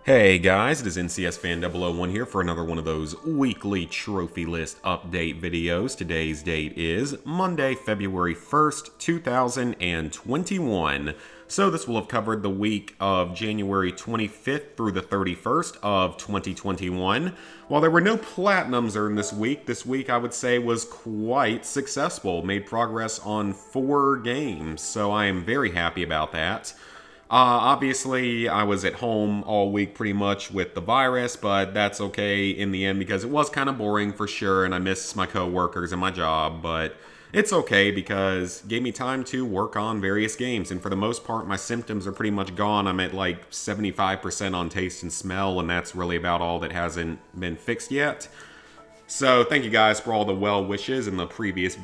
Hey guys, it is NCS Fan 001 here for another one of those weekly trophy list update videos. Today's date is Monday, February 1st, 2021. So this will have covered the week of January 25th through the 31st of 2021. While there were no platinums earned this week I would say was quite successful. Made progress on 4 games, so I am very happy about that. Obviously, I was at home all week pretty much with the virus, but that's okay in the end because it was kind of boring for sure, and I miss my coworkers and my job, but it's okay because it gave me time to work on various games, and for the most part, my symptoms are pretty much gone. I'm at like 75% on taste and smell, and that's really about all that hasn't been fixed yet. So thank you guys for all the well wishes in the previous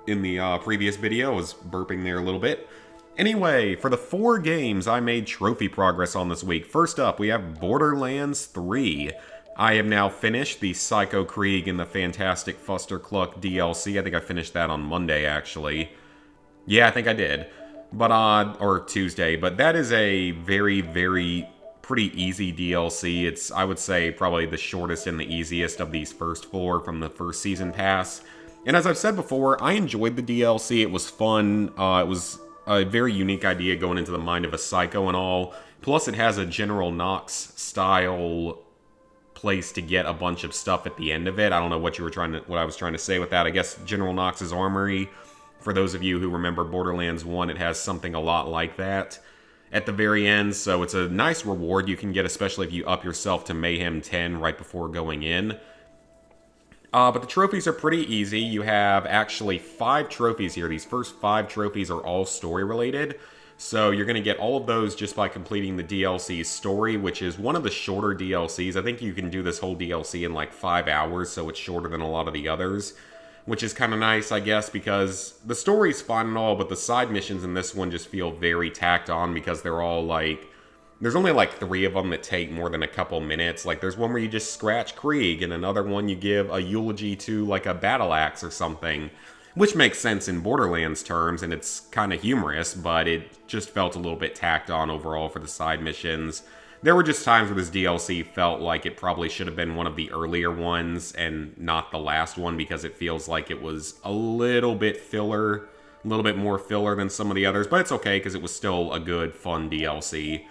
video. I was burping there a little bit. Anyway, for the 4 games I made trophy progress on this week, first up we have Borderlands III. I have now finished the Psycho Krieg and the Fantastic Fustercluck DLC. I think I finished that on Monday, actually. Yeah, I think I did. But, or Tuesday. But that is a very, very pretty easy DLC. It's, I would say, probably the shortest and the easiest of these first 4 from the first season pass. And as I've said before, I enjoyed the DLC. It was fun. It was a very unique idea going into the mind of a psycho and all. Plus, it has a General Knox style place to get a bunch of stuff at the end of it. I don't know what I was trying to say with that. I guess General Knox's armory. For those of you who remember Borderlands 1, it has something a lot like that at the very end. So it's a nice reward you can get, especially if you up yourself to Mayhem 10 right before going in. But the trophies are pretty easy. You have actually 5 trophies here. These first 5 trophies are all story related. So you're going to get all of those just by completing the DLC's story, which is one of the shorter DLCs. I think you can do this whole DLC in like 5 hours, so it's shorter than a lot of the others. Which is kind of nice, I guess, because the story's fine and all, but the side missions in this one just feel very tacked on because they're all like... There's only like 3 of them that take more than a couple minutes. Like there's one where you just scratch Krieg, and another one you give a eulogy to like a battle axe or something. Which makes sense in Borderlands terms, and it's kind of humorous, but it just felt a little bit tacked on overall for the side missions. There were just times where this DLC felt like it probably should have been one of the earlier ones and not the last one, because it feels like it was a little bit filler, a little bit more filler than some of the others, but it's okay because it was still a good, fun DLC.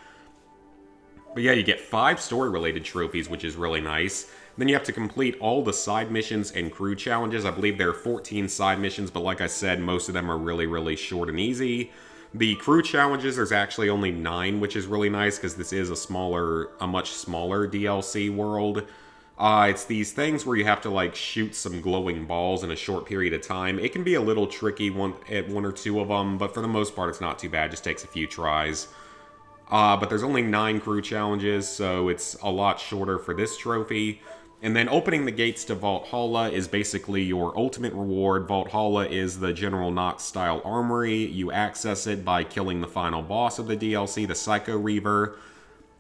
But yeah, you get 5 story-related trophies, which is really nice. Then you have to complete all the side missions and crew challenges. I believe there are 14 side missions, but like I said, most of them are really, really short and easy. The crew challenges, there's actually only 9, which is really nice, because this is a much smaller DLC world. It's these things where you have to, like, shoot some glowing balls in a short period of time. It can be a little tricky at 1 or 2 of them, but for the most part, it's not too bad. It just takes a few tries. But there's only 9 crew challenges, so it's a lot shorter for this trophy. And then opening the gates to Valhalla is basically your ultimate reward. Valhalla is the General Knox style armory. You access it by killing the final boss of the DLC, the Psycho Reaver.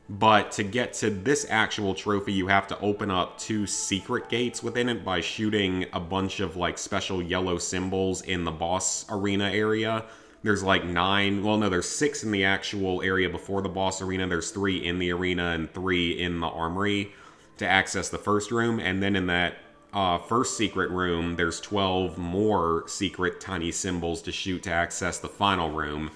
But to get to this actual trophy, you have to open up 2 secret gates within it by shooting a bunch of like special yellow symbols in the boss arena area. There's like 9, well no, there's 6 in the actual area before the boss arena, there's 3 in the arena and 3 in the armory to access the first room, and then in that first secret room, there's 12 more secret tiny symbols to shoot to access the final room.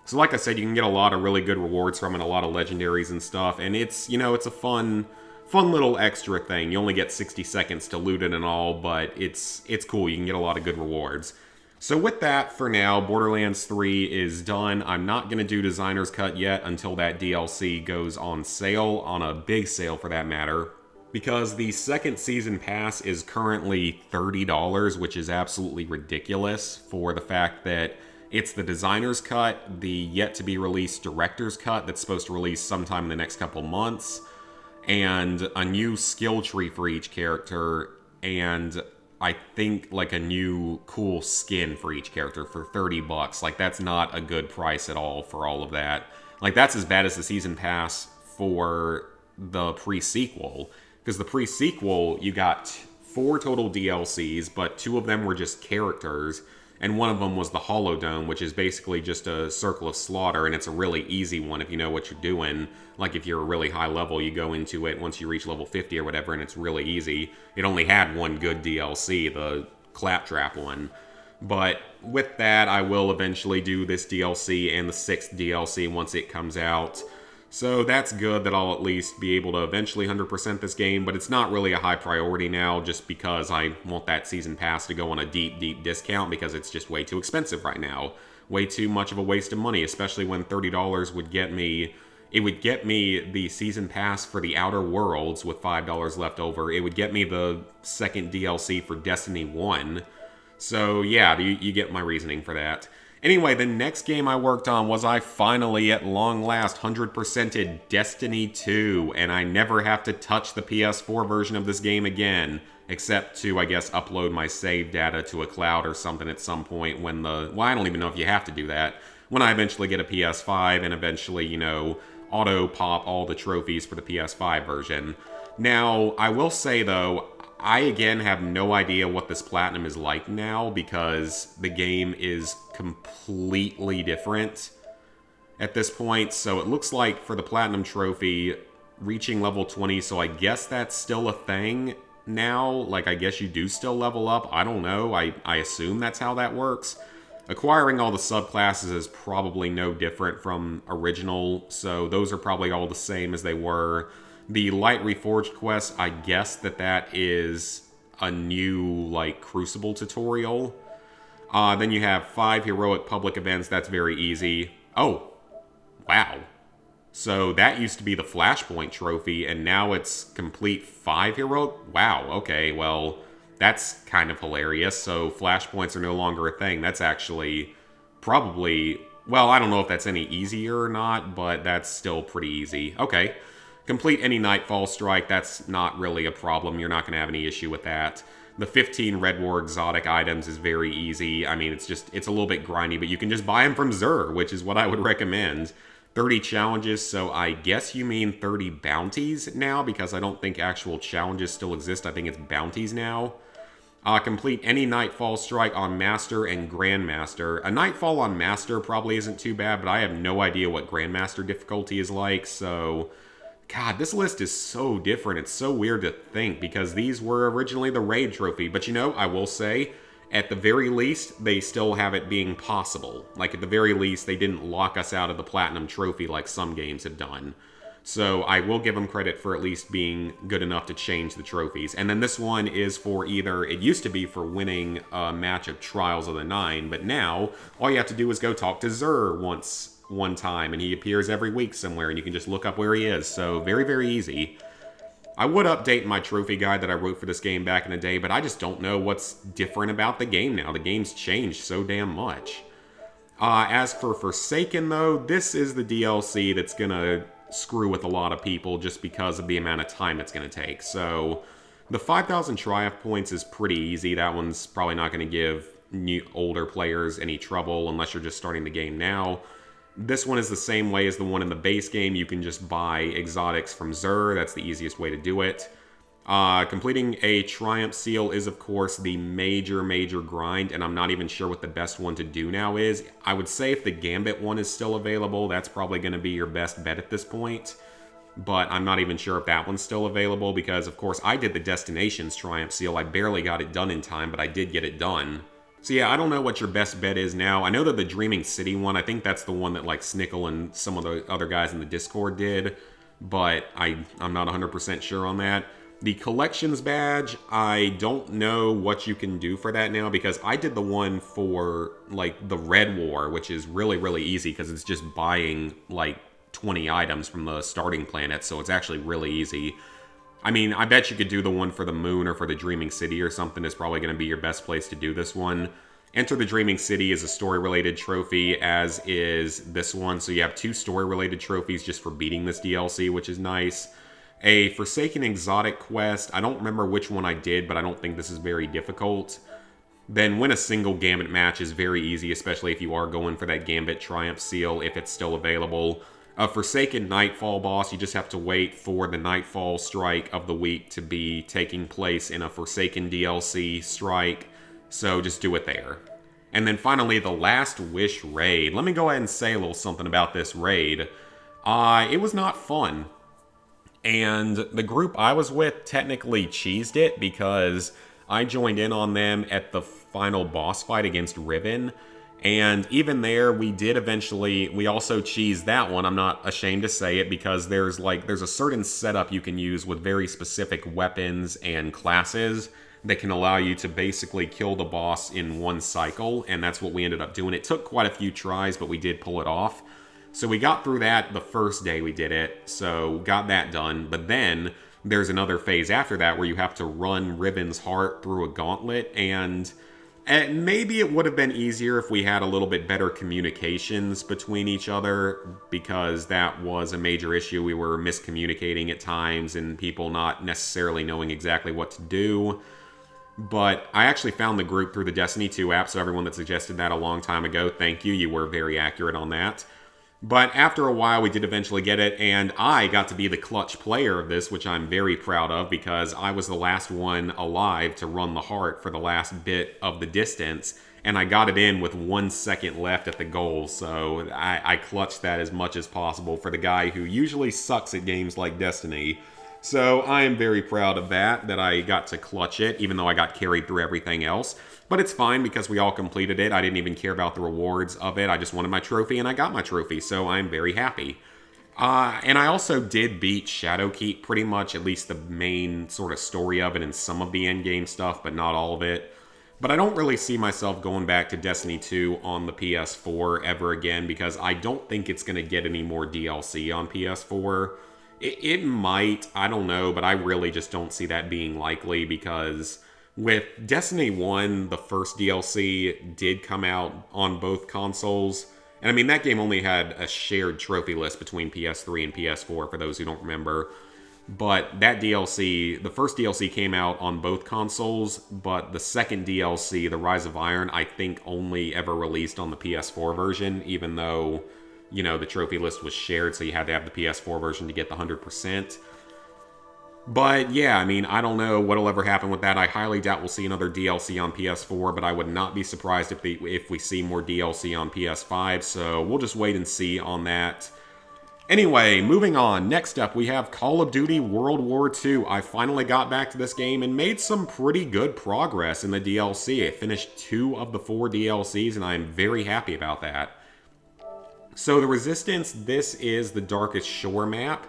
So like I said, you can get a lot of really good rewards from it, a lot of legendaries and stuff, and it's, you know, it's a fun little extra thing. You only get 60 seconds to loot it and all, but it's cool, you can get a lot of good rewards. So with that, for now, Borderlands 3 is done. I'm not going to do Designer's Cut yet until that DLC goes on sale, on a big sale for that matter, because the second season pass is currently $30, which is absolutely ridiculous for the fact that it's the Designer's Cut, the yet-to-be-released Director's Cut that's supposed to release sometime in the next couple months, and a new skill tree for each character, and I think like a new cool skin for each character for $30. Like that's not a good price at all for all of that. Like that's as bad as the season pass for the pre-sequel. Because the pre-sequel, you got 4 total DLCs, but 2 of them were just characters. and one of them was the Hollow Dome, which is basically just a circle of slaughter, and it's a really easy one if you know what you're doing. Like if you're a really high level, you go into it once you reach level 50 or whatever, and it's really easy. It only had one good DLC, the Claptrap one. But with that, I will eventually do this DLC and the 6th DLC once it comes out. So that's good that I'll at least be able to eventually 100% this game, but it's not really a high priority now just because I want that season pass to go on a deep, deep discount because it's just way too expensive right now. Way too much of a waste of money, especially when $30 would get me... It would get me the season pass for the Outer Worlds with $5 left over. It would get me the 2nd DLC for Destiny 1. So yeah, you get my reasoning for that. Anyway, the next game I worked on was I finally, at long last, 100%ed Destiny 2, and I never have to touch the PS4 version of this game again, except to, I guess, upload my save data to a cloud or something at some point when well, I don't even know if you have to do that, when I eventually get a PS5 and eventually, you know, auto-pop all the trophies for the PS5 version. Now, I will say, though, I, again, have no idea what this Platinum is like now because the game is completely different at this point. So it looks like for the Platinum Trophy, reaching level 20, so I guess that's still a thing now. Like, I guess you do still level up. I don't know. I assume that's how that works. Acquiring all the subclasses is probably no different from original, so those are probably all the same as they were. The Light Reforged quest, I guess that is a new, like, Crucible tutorial. Then you have 5 heroic public events. That's very easy. Oh, wow. So that used to be the Flashpoint trophy, and now it's complete 5 heroic? Wow, okay, well, that's kind of hilarious. So Flashpoints are no longer a thing. That's actually probably... Well, I don't know if that's any easier or not, but that's still pretty easy. Okay. Complete any Nightfall Strike, that's not really a problem. You're not going to have any issue with that. The 15 Red War exotic items is very easy. I mean, it's a little bit grindy, but you can just buy them from Xur, which is what I would recommend. 30 challenges, so I guess you mean 30 bounties now, because I don't think actual challenges still exist. I think it's bounties now. Complete any Nightfall Strike on Master and Grandmaster. A Nightfall on Master probably isn't too bad, but I have no idea what Grandmaster difficulty is like, so... God, this list is so different. It's so weird to think because these were originally the Raid Trophy. But you know, I will say, at the very least, they still have it being possible. Like, at the very least, they didn't lock us out of the Platinum Trophy like some games have done. So I will give them credit for at least being good enough to change the trophies. And then this one is for either, it used to be for winning a match of Trials of the Nine, but now all you have to do is go talk to Xur one time, and he appears every week somewhere, and you can just look up where he is. So very, very easy. I would update my trophy guide that I wrote for this game back in the day, but I just don't know what's different about the game now. The game's changed so damn much. As for Forsaken, though, this is the DLC that's gonna screw with a lot of people just because of the amount of time it's gonna take. So the 5,000 Triumph points is pretty easy. That one's probably not gonna give older players any trouble unless you're just starting the game now. This one is the same way as the one in the base game. You can just buy exotics from Xur. That's the easiest way to do it. Completing a Triumph Seal is, of course, the major, major grind, and I'm not even sure what the best one to do now is. I would say if the Gambit one is still available, that's probably going to be your best bet at this point. But I'm not even sure if that one's still available because, of course, I did the Destinations Triumph Seal. I barely got it done in time, but I did get it done. So yeah, I don't know what your best bet is now. I know that the Dreaming City one, I think that's the one that like Snickle and some of the other guys in the Discord did, but I'm not 100% sure on that. The Collections Badge, I don't know what you can do for that now because I did the one for like the Red War, which is really, really easy because it's just buying like 20 items from the starting planet, so it's actually really easy. I mean, I bet you could do the one for the Moon or for the Dreaming City or something is probably going to be your best place to do this one. Enter the Dreaming City is a story-related trophy, as is this one. So you have 2 story-related trophies just for beating this DLC, which is nice. A Forsaken Exotic quest. I don't remember which one I did, but I don't think this is very difficult. Then win a single Gambit match is very easy, especially if you are going for that Gambit Triumph Seal, if it's still available. A Forsaken Nightfall boss, you just have to wait for the Nightfall strike of the week to be taking place in a Forsaken DLC strike, so just do it there. And then finally, the Last Wish raid. Let me go ahead and say a little something about this raid. It was not fun. And the group I was with technically cheesed it because I joined in on them at the final boss fight against Ribbon. And even there, we also cheesed that one. I'm not ashamed to say it because there's a certain setup you can use with very specific weapons and classes that can allow you to basically kill the boss in one cycle. And that's what we ended up doing. It took quite a few tries, but we did pull it off. So we got through that the first day we did it, so got that done. But then there's another phase after that where you have to run Ribbon's heart through a gauntlet, and maybe it would have been easier if we had a little bit better communications between each other, because that was a major issue. We were miscommunicating at times and people not necessarily knowing exactly what to do. But I actually found the group through the Destiny 2 app, so everyone that suggested that a long time ago, thank you. You were very accurate on that. But after a while, we did eventually get it, and I got to be the clutch player of this, which I'm very proud of, because I was the last one alive to run the heart for the last bit of the distance, and I got it in with 1 second left at the goal, so I clutched that as much as possible for the guy who usually sucks at games like Destiny. So I am very proud of that I got to clutch it, even though I got carried through everything else. But it's fine because we all completed it. I didn't even care about the rewards of it. I just wanted my trophy, and I got my trophy, so I'm very happy. And I also did beat Shadowkeep, pretty much, at least the main sort of story of it and some of the endgame stuff, but not all of it. But I don't really see myself going back to Destiny 2 on the PS4 ever again, because I don't think it's going to get any more DLC on PS4. It might, I don't know, but I really just don't see that being likely, because with Destiny 1, the first DLC did come out on both consoles. And I mean, that game only had a shared trophy list between PS3 and PS4, for those who don't remember. But that DLC, the first DLC came out on both consoles, but the second DLC, The Rise of Iron, I think only ever released on the PS4 version, even though, you know, the trophy list was shared, so you had to have the PS4 version to get the 100%. But yeah, I mean, I don't know what'll ever happen with that. I highly doubt we'll see another DLC on PS4, but I would not be surprised if we see more DLC on PS5, so we'll just wait and see on that. Anyway, moving on. Next up, we have Call of Duty World War II. I finally got back to this game and made some pretty good progress in the DLC. I finished 2 of the 4 DLCs, and I'm very happy about that. So the Resistance, this is the Darkest Shore map.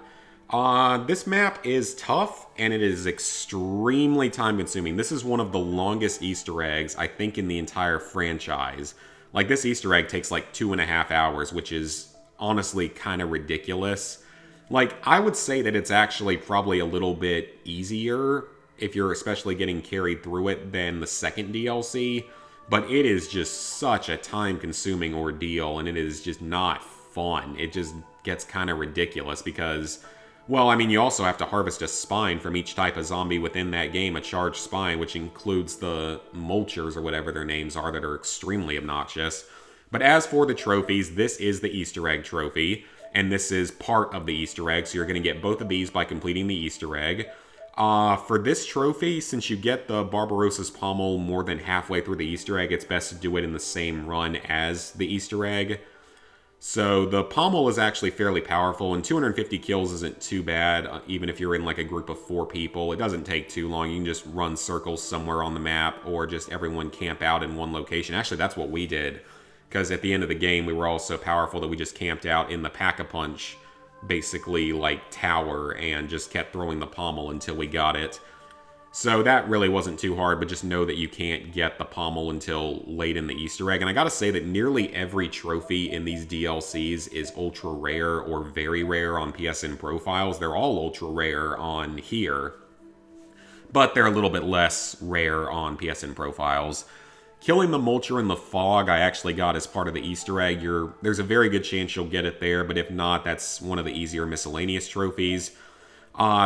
This map is tough, and it is extremely time-consuming. This is one of the longest Easter eggs, I think, in the entire franchise. Like, this Easter egg takes like 2.5 hours, which is honestly kind of ridiculous. Like, I would say that it's actually probably a little bit easier, if you're especially getting carried through it, than the second DLC. But it is just such a time-consuming ordeal, and it is just not fun. It just gets kind of ridiculous because, well, I mean, you also have to harvest a spine from each type of zombie within that game, a charged spine, which includes the mulchers or whatever their names are that are extremely obnoxious. But as for the trophies, this is the Easter egg trophy, and this is part of the Easter egg, so you're going to get both of these by completing the Easter egg. For this trophy, since you get the Barbarossa's Pommel more than halfway through the Easter egg, it's best to do it in the same run as the Easter egg. So the Pommel is actually fairly powerful, and 250 kills isn't too bad, even if you're in like a group of 4 people. It doesn't take too long. You can just run circles somewhere on the map, or just everyone camp out in one location. Actually, that's what we did, because at the end of the game, we were all so powerful that we just camped out in the Pack-a-Punch, basically like tower, and just kept throwing the Pommel until we got it. So that really wasn't too hard, but just know that you can't get the Pommel until late in the Easter egg. And I gotta say that nearly every trophy in these DLCs is ultra rare or very rare on PSN profiles. They're all ultra rare on here, but they're a little bit less rare on PSN profiles. Killing the Mulcher in the Fog, I actually got as part of the Easter egg. There's a very good chance you'll get it there, but if not, that's one of the easier miscellaneous trophies.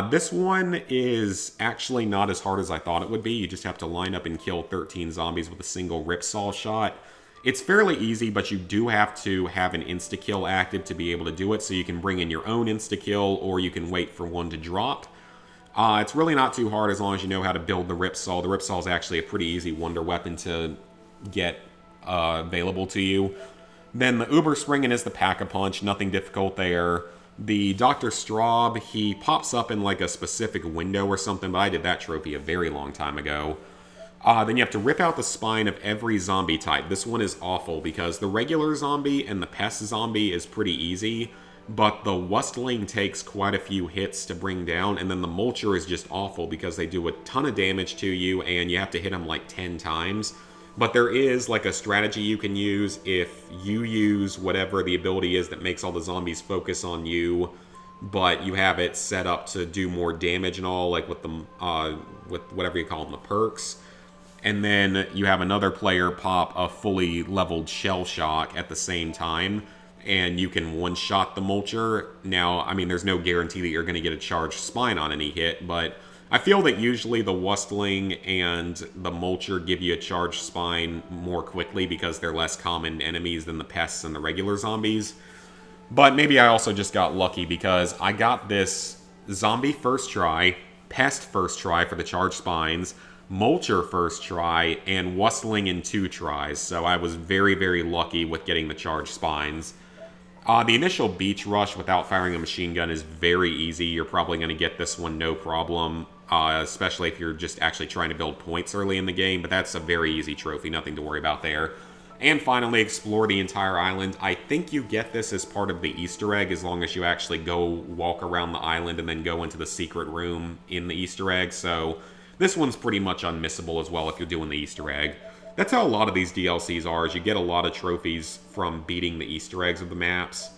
This one is actually not as hard as I thought it would be. You just have to line up and kill 13 zombies with a single Ripsaw shot. It's fairly easy, but you do have to have an insta-kill active to be able to do it, so you can bring in your own insta-kill, or you can wait for one to drop. It's really not too hard as long as you know how to build the Ripsaw. The Ripsaw is actually a pretty easy wonder weapon to get available to you. Then the Uber Springen is the Pack-a-Punch, nothing difficult there. The Dr. Straub, he pops up in like a specific window or something, but I did that trophy a very long time ago. Then you have to rip out the spine of every zombie type. This one is awful because the regular zombie and the pest zombie is pretty easy, but the Wustling takes quite a few hits to bring down, and then the Mulcher is just awful because they do a ton of damage to you and you have to hit them like 10 times. But there is like a strategy you can use if you use whatever the ability is that makes all the zombies focus on you, but you have it set up to do more damage and all, like with the with whatever you call them, the perks. And then you have another player pop a fully leveled Shell Shock at the same time, and you can one-shot the Mulcher. Now, I mean, there's no guarantee that you're going to get a charged spine on any hit, but I feel that usually the Wustling and the Mulcher give you a charged spine more quickly because they're less common enemies than the pests and the regular zombies. But maybe I also just got lucky because I got this zombie first try, pest first try for the charged spines, Mulcher first try, and Wustling in 2 tries. So I was very, very lucky with getting the charged spines. The initial beach rush without firing a machine gun is very easy. You're probably going to get this one no problem, especially if you're just actually trying to build points early in the game, but that's a very easy trophy, nothing to worry about there. And finally, explore the entire island. I think you get this as part of the Easter egg as long as you actually go walk around the island and then go into the secret room in the Easter egg, so this one's pretty much unmissable as well if you're doing the Easter egg. That's how a lot of these DLCs are, is you get a lot of trophies from beating the Easter eggs of the maps.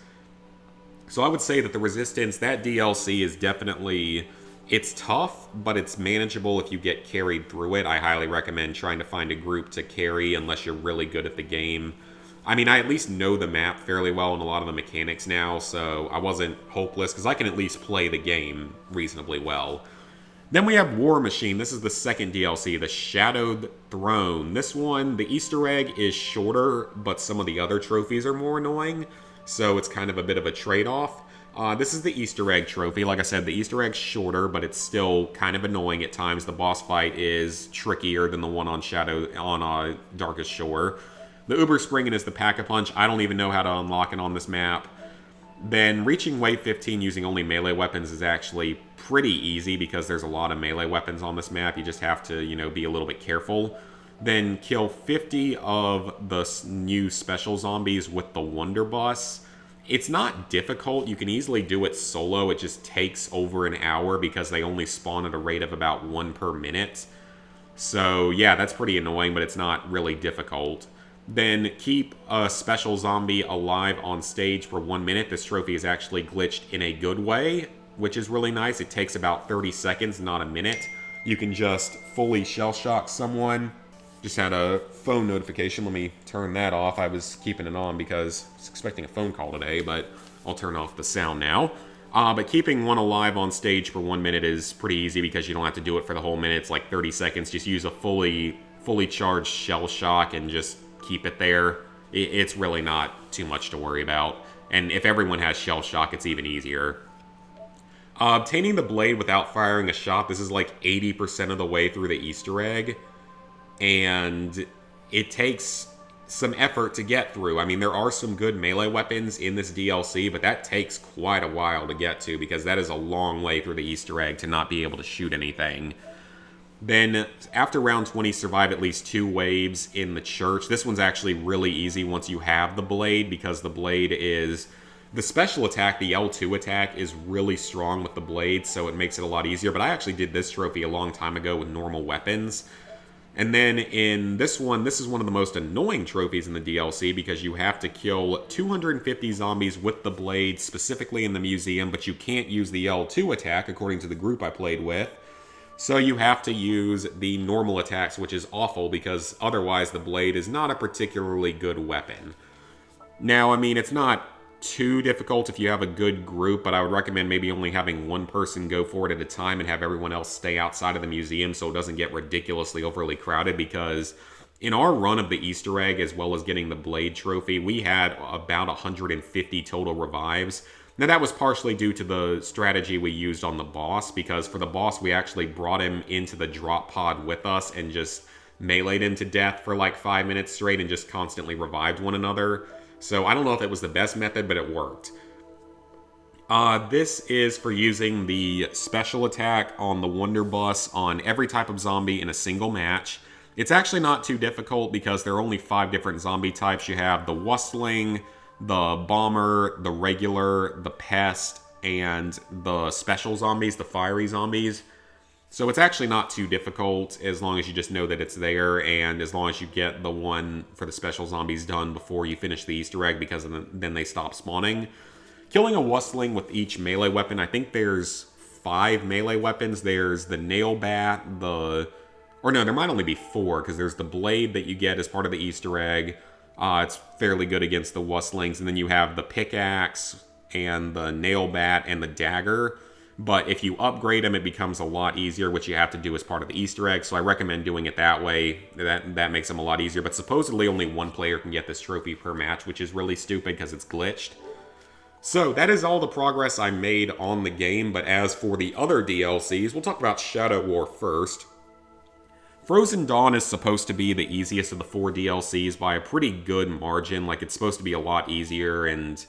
So I would say that the Resistance, that DLC is definitely, it's tough, but it's manageable if you get carried through it. I highly recommend trying to find a group to carry unless you're really good at the game. I mean, I at least know the map fairly well and a lot of the mechanics now, so I wasn't hopeless, because I can at least play the game reasonably well. Then we have War Machine. This is the second DLC, the Shadowed Throne. This one, the Easter egg is shorter, but some of the other trophies are more annoying, so it's kind of a bit of a trade-off. This is the Easter egg trophy. Like I said, the Easter egg's shorter, but it's still kind of annoying at times. The boss fight is trickier than the one on Darkest Shore. The Uber Springen is the Pack-a-Punch. I don't even know how to unlock it on this map. Then reaching wave 15 using only melee weapons is actually pretty easy because there's a lot of melee weapons on this map. You just have to, you know, be a little bit careful. Then kill 50 of the new special zombies with the Wonder Bus. It's not difficult. You can easily do it solo. It just takes over an hour because they only spawn at a rate of about 1 per minute. So yeah, that's pretty annoying, but it's not really difficult. Then keep a special zombie alive on stage for 1 minute. This trophy is actually glitched in a good way, which is really nice. It takes about 30 seconds, not a minute. You can just fully shell shock someone. Just had a phone notification. Let me turn that off. I was keeping it on because I was expecting a phone call today, but I'll turn off the sound now. But keeping one alive on stage for 1 minute is pretty easy because you don't have to do it for the whole minute. It's like 30 seconds. Just use a fully charged shell shock and just keep it there. It's really not too much to worry about. And if everyone has shell shock, it's even easier. Obtaining the blade without firing a shot, this is like 80% of the way through the Easter egg. And it takes some effort to get through. I mean, there are some good melee weapons in this DLC, but that takes quite a while to get to because that is a long way through the Easter egg to not be able to shoot anything. Then, after round 20, survive at least 2 waves in the church. This one's actually really easy once you have the blade, because the blade is... The special attack, the L2 attack, is really strong with the blade, so it makes it a lot easier. But I actually did this trophy a long time ago with normal weapons. And then in this one, this is one of the most annoying trophies in the DLC, because you have to kill 250 zombies with the blade, specifically in the museum, but you can't use the L2 attack, according to the group I played with. So you have to use the normal attacks, which is awful because otherwise the blade is not a particularly good weapon. Now, I mean, it's not too difficult if you have a good group, but I would recommend maybe only having one person go for it at a time and have everyone else stay outside of the museum so it doesn't get ridiculously overly crowded, because in our run of the Easter egg, as well as getting the blade trophy, we had about 150 total revives. Now, that was partially due to the strategy we used on the boss, because for the boss, we actually brought him into the drop pod with us and just meleeed into death for like 5 minutes straight and just constantly revived one another. So I don't know if it was the best method, but it worked. This is for using the special attack on the Wonder Bus on every type of zombie in a single match. It's actually not too difficult because there are only 5 different zombie types. You have the Wustling, the Bomber, the Regular, the Pest, and the special zombies, the fiery zombies. So it's actually not too difficult as long as you just know that it's there, and as long as you get the one for the special zombies done before you finish the Easter egg, because then they stop spawning. Killing a Wustling with each melee weapon, I think there's 5 melee weapons. There's the Nail Bat, or no, there might only be 4, because there's the Blade that you get as part of the Easter egg. It's fairly good against the Wustlings, and then you have the Pickaxe, and the Nail Bat, and the Dagger. But if you upgrade them, it becomes a lot easier, which you have to do as part of the Easter egg, so I recommend doing it that way. That makes them a lot easier, but supposedly only 1 player can get this trophy per match, which is really stupid because it's glitched. So that is all the progress I made on the game, but as for the other DLCs, we'll talk about Shadow War first. Frozen Dawn is supposed to be the easiest of the 4 DLCs by a pretty good margin. Like, it's supposed to be a lot easier and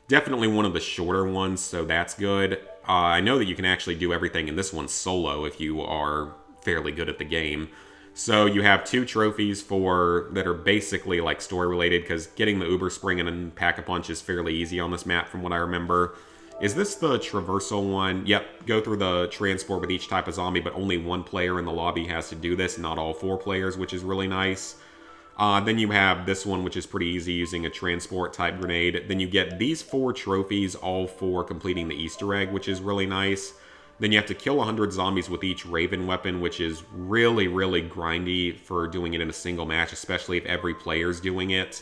definitely one of the shorter ones, so that's good. I know that you can actually do everything in this one solo if you are fairly good at the game. So you have 2 trophies that are basically like story related, because getting the Uber Spring and Pack-a-Punch is fairly easy on this map from what I remember. Is this the traversal one? Yep, go through the transport with each type of zombie, but only 1 player in the lobby has to do this, not all 4 players, which is really nice. Then you have this one, which is pretty easy, using a transport type grenade. Then you get these 4 trophies, all for completing the Easter egg, which is really nice. Then you have to kill 100 zombies with each Raven weapon, which is really, really grindy for doing it in a single match, especially if every player's doing it.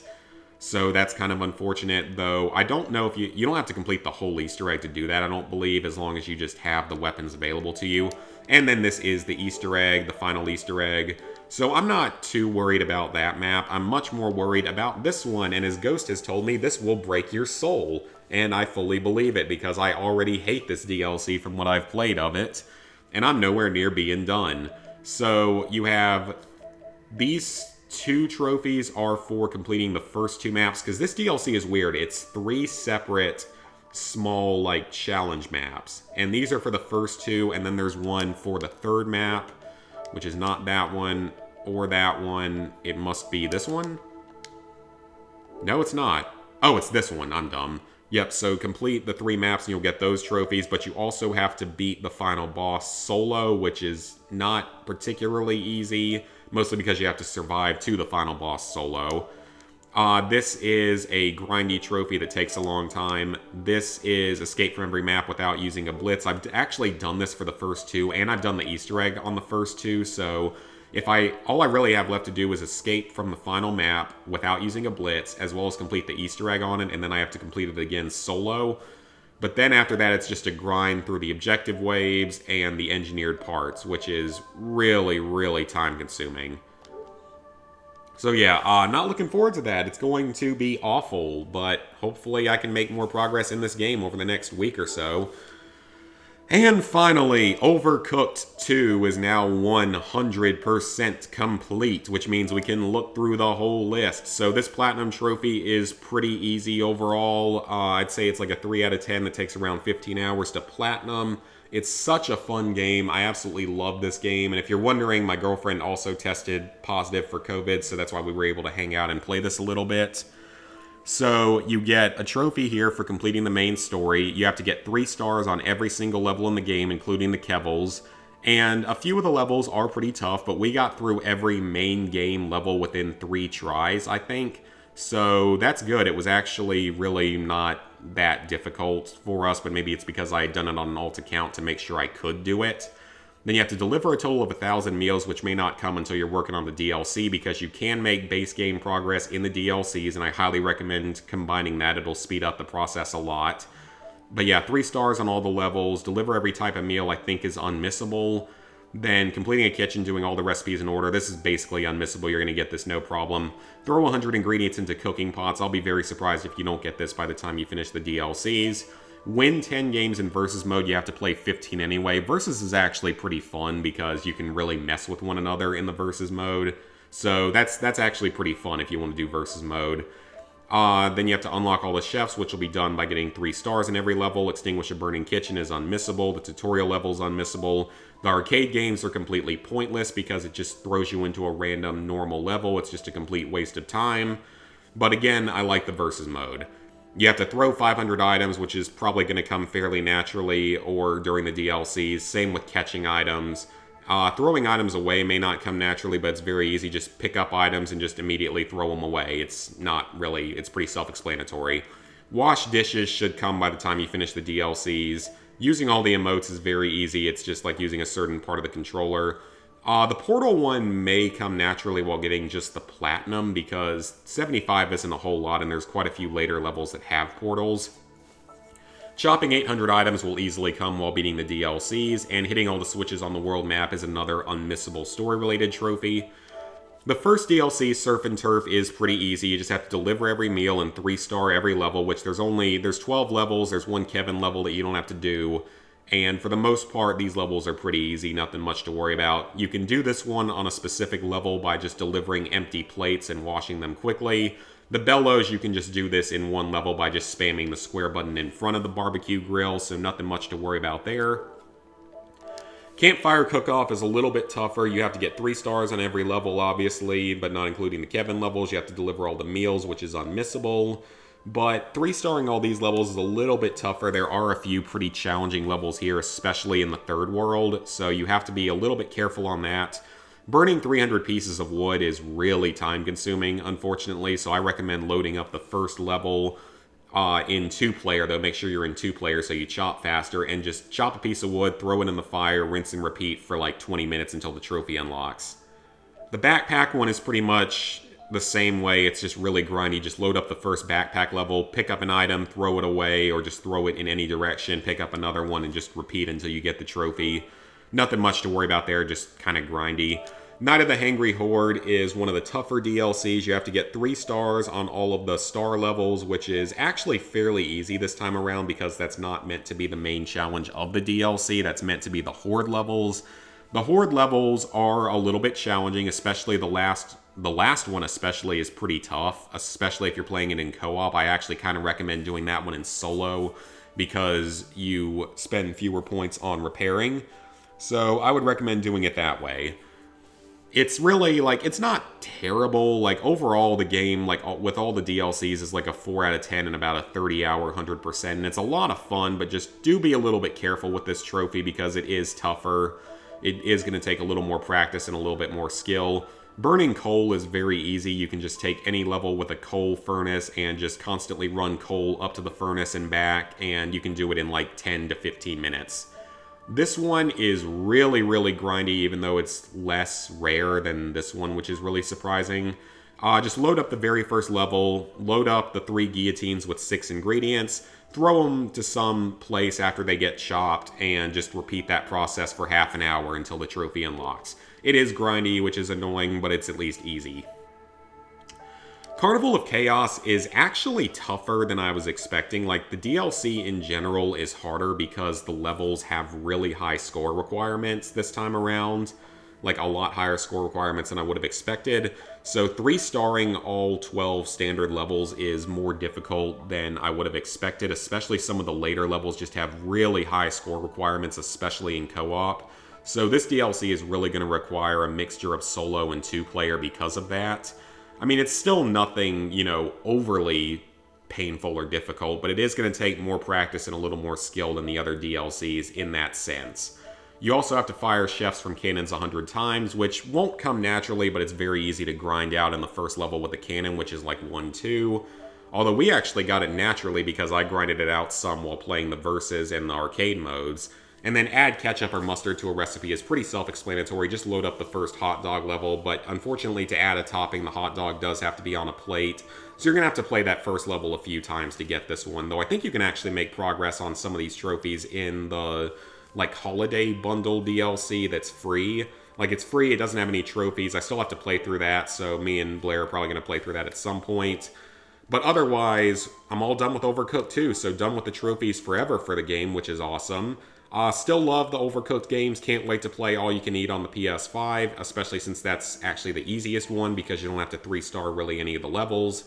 So that's kind of unfortunate, though. I don't know if you don't have to complete the whole Easter egg to do that, I don't believe, as long as you just have the weapons available to you. And then this is the Easter egg, the final Easter egg. So I'm not too worried about that map. I'm much more worried about this one, and as Ghost has told me, this will break your soul. And I fully believe it, because I already hate this DLC from what I've played of it, and I'm nowhere near being done. So you have these 2 trophies are for completing the first 2 maps, because this DLC is weird. It's 3 separate small, like, challenge maps, and these are for the first 2, and then there's one for the 3rd map, which is not that one or that one. It must be this one? No, it's not. Oh, it's this one. I'm dumb. Yep, so complete the 3 maps and you'll get those trophies, but you also have to beat the final boss solo, which is not particularly easy, mostly because you have to survive to the final boss solo. This is a grindy trophy that takes a long time. This is escape from every map without using a blitz. I've actually done this for the first 2, and I've done the Easter egg on the first 2, so all I really have left to do is escape from the final map without using a blitz, as well as complete the Easter egg on it, and then I have to complete it again solo. But then after that, it's just a grind through the objective waves and the engineered parts, which is really, really time-consuming. So yeah, not looking forward to that. It's going to be awful, but hopefully I can make more progress in this game over the next week or so. And finally, Overcooked II is now 100% complete, which means we can look through the whole list. So this Platinum Trophy is pretty easy overall. I'd say it's like a 3 out of 10 that takes around 15 hours to Platinum. It's such a fun game. I absolutely love this game. And if you're wondering, my girlfriend also tested positive for COVID, so that's why we were able to hang out and play this a little bit. So you get a trophy here for completing the main story. You have to get 3 stars on every single level in the game, including the Kevils. And a few of the levels are pretty tough, but we got through every main game level within 3 tries, I think. So that's good. It was actually really not that difficult for us, but maybe it's because I had done it on an alt account to make sure I could do it. Then you have to deliver a total of 1,000 meals, which may not come until you're working on the DLC, because you can make base game progress in the DLCs, and I highly recommend combining that. It'll speed up the process a lot. But yeah, 3 stars on all the levels. Deliver every type of meal, I think, is unmissable. Then completing a kitchen, doing all the recipes in order. This is basically unmissable. You're going to get this no problem. Throw 100 ingredients into cooking pots. I'll be very surprised if you don't get this by the time you finish the DLCs. Win 10 games in Versus mode. You have to play 15 anyway. Versus is actually pretty fun because you can really mess with one another in the Versus mode. So that's actually pretty fun if you want to do versus mode. Then you have to unlock all the chefs, which will be done by getting 3 stars in every level. Extinguish a burning kitchen is unmissable. The tutorial level is unmissable. The arcade games are completely pointless because it just throws you into a random normal level. It's just a complete waste of time. But again, I like the versus mode. You have to throw 500 items, which is probably going to come fairly naturally or during the DLCs. Same with catching items. Throwing items away may not come naturally, but it's very easy. Just pick up items and just immediately throw them away. It's not really, it's pretty self-explanatory. Wash dishes should come by the time you finish the DLCs. Using all the emotes is very easy. It's just like using a certain part of the controller. The Portal one may come naturally while getting just the Platinum, because 75 isn't a whole lot, and there's quite a few later levels that have portals. Chopping 800 items will easily come while beating the DLCs, and hitting all the switches on the world map is another unmissable story-related trophy. The first DLC, Surf and Turf, is pretty easy. You just have to deliver every meal and 3-star every level, which there's 12 levels. There's one Kevin level that you don't have to do. And for the most part, these levels are pretty easy, nothing much to worry about. You can do this one on a specific level by just delivering empty plates and washing them quickly. The Bellows, you can just do this in one level by just spamming the square button in front of the barbecue grill, so nothing much to worry about there. Campfire Cook-Off is a little bit tougher. You have to get 3 stars on every level, obviously, but not including the Kevin levels. You have to deliver all the meals, which is unmissable. But 3-starring all these levels is a little bit tougher. There are a few pretty challenging levels here, especially in the third world, so you have to be a little bit careful on that. Burning 300 pieces of wood is really time-consuming, unfortunately, so I recommend loading up the first level in 2-player, though. Make sure you're in 2-player so you chop faster, and just chop a piece of wood, throw it in the fire, rinse and repeat for like 20 minutes until the trophy unlocks. The backpack one is pretty much the same way. It's just really grindy. Just load up the first backpack level, pick up an item, throw it away, or just throw it in any direction, pick up another one, and just repeat until you get the trophy. Nothing much to worry about there, just kind of grindy. Night of the Hangry Horde is one of the tougher DLCs. You have to get 3 stars on all of the star levels, which is actually fairly easy this time around because that's not meant to be the main challenge of the DLC. That's meant to be the Horde levels. The Horde levels are a little bit challenging, especially the last one especially is pretty tough, especially if you're playing it in co-op. I actually kind of recommend doing that one in solo because you spend fewer points on repairing. So I would recommend doing it that way. It's really, like, it's not terrible. Like, overall, the game, like, with all the DLCs, is like a 4 out of 10 and about a 30-hour 100%. And it's a lot of fun, but just do be a little bit careful with this trophy because it is tougher. It is going to take a little more practice and a little bit more skill. Burning coal is very easy. You can just take any level with a coal furnace and just constantly run coal up to the furnace and back, and you can do it in like 10 to 15 minutes. This one is really, really grindy, even though it's less rare than this one, which is really surprising. Just load up the very first level, load up the 3 guillotines with 6 ingredients, throw them to some place after they get chopped, and just repeat that process for half an hour until the trophy unlocks. It is grindy, which is annoying, but it's at least easy. Carnival of Chaos is actually tougher than I was expecting. Like, the DLC in general is harder because the levels have really high score requirements this time around. Like, a lot higher score requirements than I would have expected. So 3-starring all 12 standard levels is more difficult than I would have expected, especially some of the later levels just have really high score requirements, especially in co-op. So this DLC is really going to require a mixture of solo and 2-player because of that. I mean, it's still nothing, you know, overly painful or difficult, but it is going to take more practice and a little more skill than the other DLCs in that sense. You also have to fire chefs from cannons 100 times, which won't come naturally, but it's very easy to grind out in the first level with the cannon, which is like 1-2. Although we actually got it naturally because I grinded it out some while playing the verses and the arcade modes. And then add ketchup or mustard to a recipe is pretty self-explanatory. Just load up the first hot dog level, but unfortunately to add a topping, the hot dog does have to be on a plate. So you're going to have to play that first level a few times to get this one, though I think you can actually make progress on some of these trophies in the, like, holiday bundle DLC that's free. Like, it's free, it doesn't have any trophies. I still have to play through that, so me and Blair are probably going to play through that at some point. But otherwise, I'm all done with Overcooked II, so done with the trophies forever for the game, which is awesome. Still love the Overcooked games. Can't wait to play All You Can Eat on the PS5, especially since that's actually the easiest one because you don't have to 3-star really any of the levels.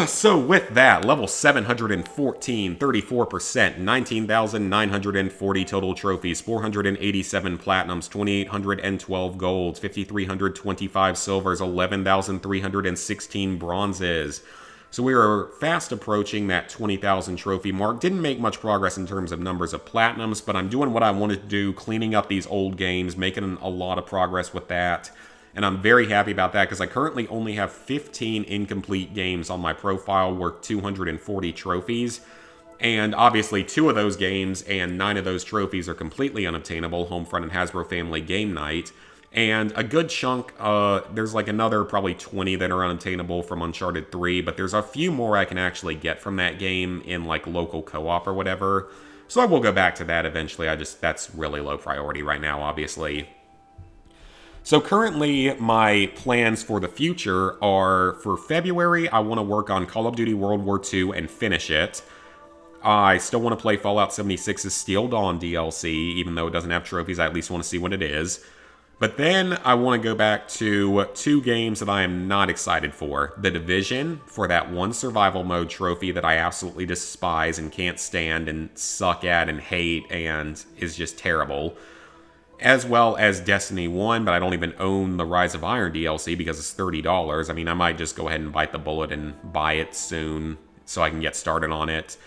So with that, level 714, 34%, 19,940 total trophies, 487 platinums, 2,812 golds, 5,325 silvers, 11,316 bronzes. So we are fast approaching that 20,000 trophy mark. Didn't make much progress in terms of numbers of platinums, but I'm doing what I wanted to do, cleaning up these old games, making a lot of progress with that. And I'm very happy about that because I currently only have 15 incomplete games on my profile worth 240 trophies. And obviously 2 of those games and 9 of those trophies are completely unobtainable, Homefront and Hasbro Family Game Night. And a good chunk, there's like another probably 20 that are unobtainable from Uncharted 3, but there's a few more I can actually get from that game in like local co-op or whatever. So I will go back to that eventually. That's really low priority right now, obviously. So currently, my plans for the future are, for February, I want to work on Call of Duty World War II and finish it. I still want to play Fallout 76's Steel Dawn DLC, even though it doesn't have trophies, I at least want to see what it is. But then I want to go back to 2 games that I am not excited for. The Division, for that one survival mode trophy that I absolutely despise and can't stand and suck at and hate and is just terrible. As well as Destiny 1, but I don't even own the Rise of Iron DLC because it's $30. I mean, I might just go ahead and bite the bullet and buy it soon so I can get started on it.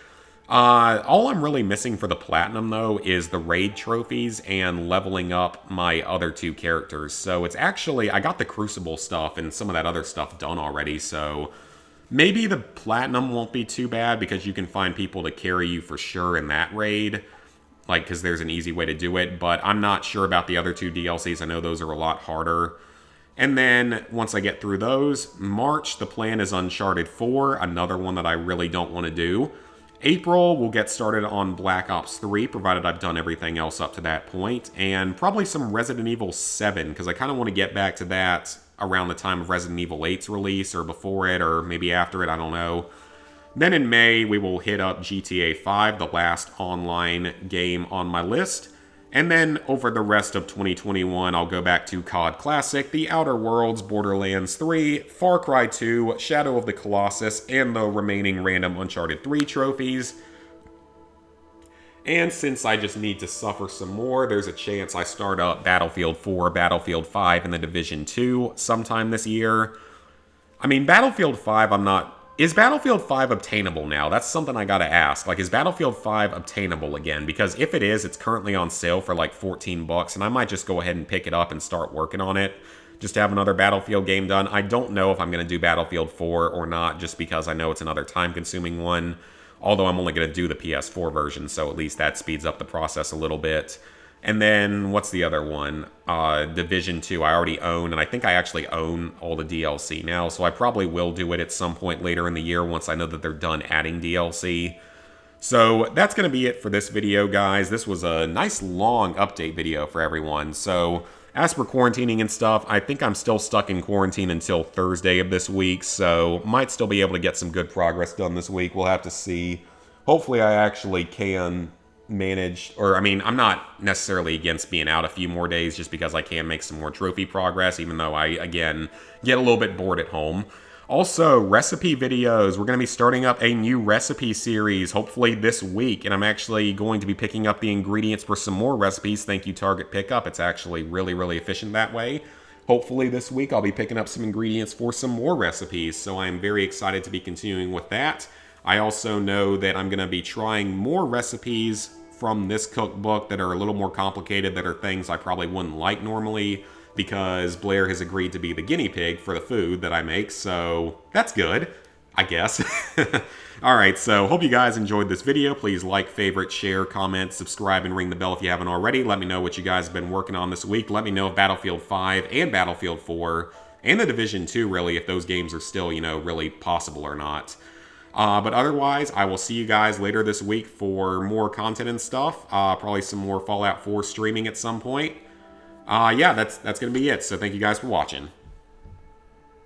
All I'm really missing for the Platinum, though, is the raid trophies and leveling up my other 2 characters. So it's actually, I got the Crucible stuff and some of that other stuff done already, so maybe the Platinum won't be too bad because you can find people to carry you for sure in that raid. Like, because there's an easy way to do it, but I'm not sure about the other 2 DLCs. I know those are a lot harder. And then, once I get through those, March, the plan is Uncharted 4, another one that I really don't want to do. April, we'll get started on Black Ops 3, provided I've done everything else up to that point. And probably some Resident Evil 7, because I kind of want to get back to that around the time of Resident Evil 8's release, or before it, or maybe after it, I don't know. Then in May, we will hit up GTA 5, the last online game on my list. And then over the rest of 2021, I'll go back to COD Classic, The Outer Worlds, Borderlands 3, Far Cry 2, Shadow of the Colossus, and the remaining random Uncharted 3 trophies. And since I just need to suffer some more, there's a chance I start up Battlefield 4, Battlefield 5, and The Division 2 sometime this year. I mean, Battlefield 5, Is Battlefield 5 obtainable now? That's something I gotta ask. Like, is Battlefield 5 obtainable again? Because if it is, it's currently on sale for like $14, and I might just go ahead and pick it up and start working on it. Just to have another Battlefield game done. I don't know if I'm gonna do Battlefield 4 or not, just because I know it's another time-consuming one. Although I'm only gonna do the PS4 version, so at least that speeds up the process a little bit. And then, what's the other one? Division 2 I already own, and I think I actually own all the DLC now, so I probably will do it at some point later in the year once I know that they're done adding DLC. So that's going to be it for this video, guys. This was a nice long update video for everyone. So as for quarantining and stuff, I think I'm still stuck in quarantine until Thursday of this week, so might still be able to get some good progress done this week. We'll have to see. Hopefully I actually can manage, or I mean, I'm not necessarily against being out a few more days just because I can make some more trophy progress, even though I, again, get a little bit bored at home. Also, recipe videos. We're going to be starting up a new recipe series, hopefully this week, and I'm actually going to be picking up the ingredients for some more recipes. Thank you, Target Pickup. It's actually really, really efficient that way. Hopefully this week I'll be picking up some ingredients for some more recipes, so I'm very excited to be continuing with that. I also know that I'm going to be trying more recipes from this cookbook that are a little more complicated, that are things I probably wouldn't like normally, because Blair has agreed to be the guinea pig for the food that I make, so that's good, I guess. Alright, so hope you guys enjoyed this video. Please like, favorite, share, comment, subscribe, and ring the bell if you haven't already. Let me know what you guys have been working on this week. Let me know if Battlefield 5 and Battlefield 4 and The Division 2, really, if those games are still, really possible or not. But otherwise, I will see you guys later this week for more content and stuff. Probably some more Fallout 4 streaming at some point. Yeah, that's going to be it. So thank you guys for watching.